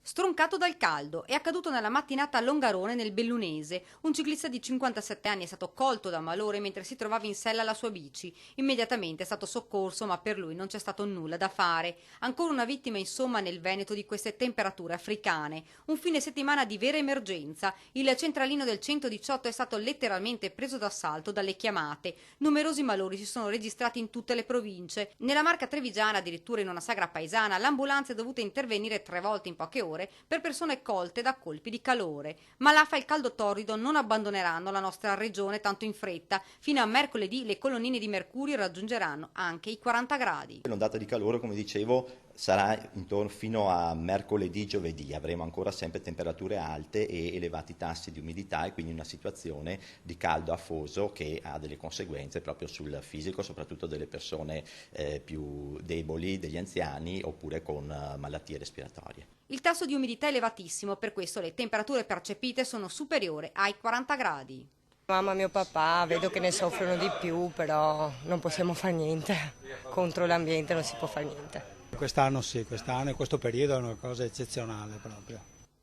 Stroncato dal caldo, è accaduto nella mattinata a Longarone nel Bellunese. Un ciclista di 57 anni è stato colto da malore mentre si trovava in sella alla sua bici. Immediatamente è stato soccorso, ma per lui non c'è stato nulla da fare. Ancora una vittima insomma nel Veneto di queste temperature africane. Un fine settimana di vera emergenza. Il centralino del 118 è stato letteralmente preso d'assalto dalle chiamate. Numerosi malori si sono registrati in tutte le province. Nella Marca Trevigiana, addirittura in una sagra paesana, l'ambulanza è dovuta intervenire 3 volte in poche ore per persone colte da colpi di calore. Ma l'AFA e il caldo torrido non abbandoneranno la nostra regione tanto in fretta. Fino a mercoledì le colonnine di mercurio raggiungeranno anche i 40 gradi. L'ondata di calore, come dicevo, sarà intorno fino a mercoledì, giovedì. Avremo ancora sempre temperature alte e elevati tassi di umidità e quindi una situazione di caldo afoso che ha delle conseguenze proprio sul fisico, soprattutto delle persone più deboli, degli anziani oppure con malattie respiratorie. Il tasso di umidità è elevatissimo, per questo le temperature percepite sono superiori ai 40 gradi. Mamma e mio papà vedo che ne soffrono di più, però non possiamo fare niente. Contro l'ambiente non si può fare niente. Quest'anno sì, quest'anno in questo periodo è una cosa eccezionale proprio.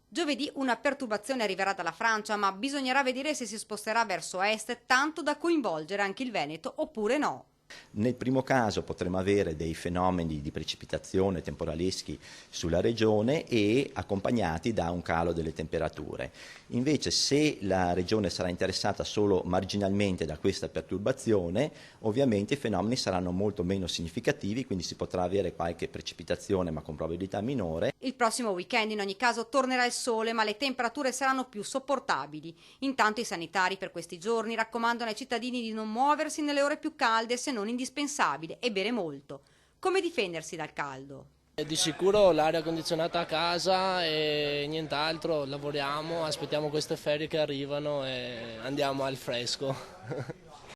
Giovedì una perturbazione arriverà dalla Francia, ma bisognerà vedere se si sposterà verso est, tanto da coinvolgere anche il Veneto oppure no. Nel primo caso potremo avere dei fenomeni di precipitazione temporaleschi sulla regione e accompagnati da un calo delle temperature. Invece, se la regione sarà interessata solo marginalmente da questa perturbazione, ovviamente i fenomeni saranno molto meno significativi, quindi si potrà avere qualche precipitazione ma con probabilità minore. Il prossimo weekend in ogni caso tornerà il sole, ma le temperature saranno più sopportabili. Intanto i sanitari per questi giorni raccomandano ai cittadini di non muoversi nelle ore più calde se non indispensabile e bere molto. Come difendersi dal caldo? Di sicuro l'aria condizionata a casa e nient'altro, lavoriamo, aspettiamo queste ferie che arrivano e andiamo al fresco.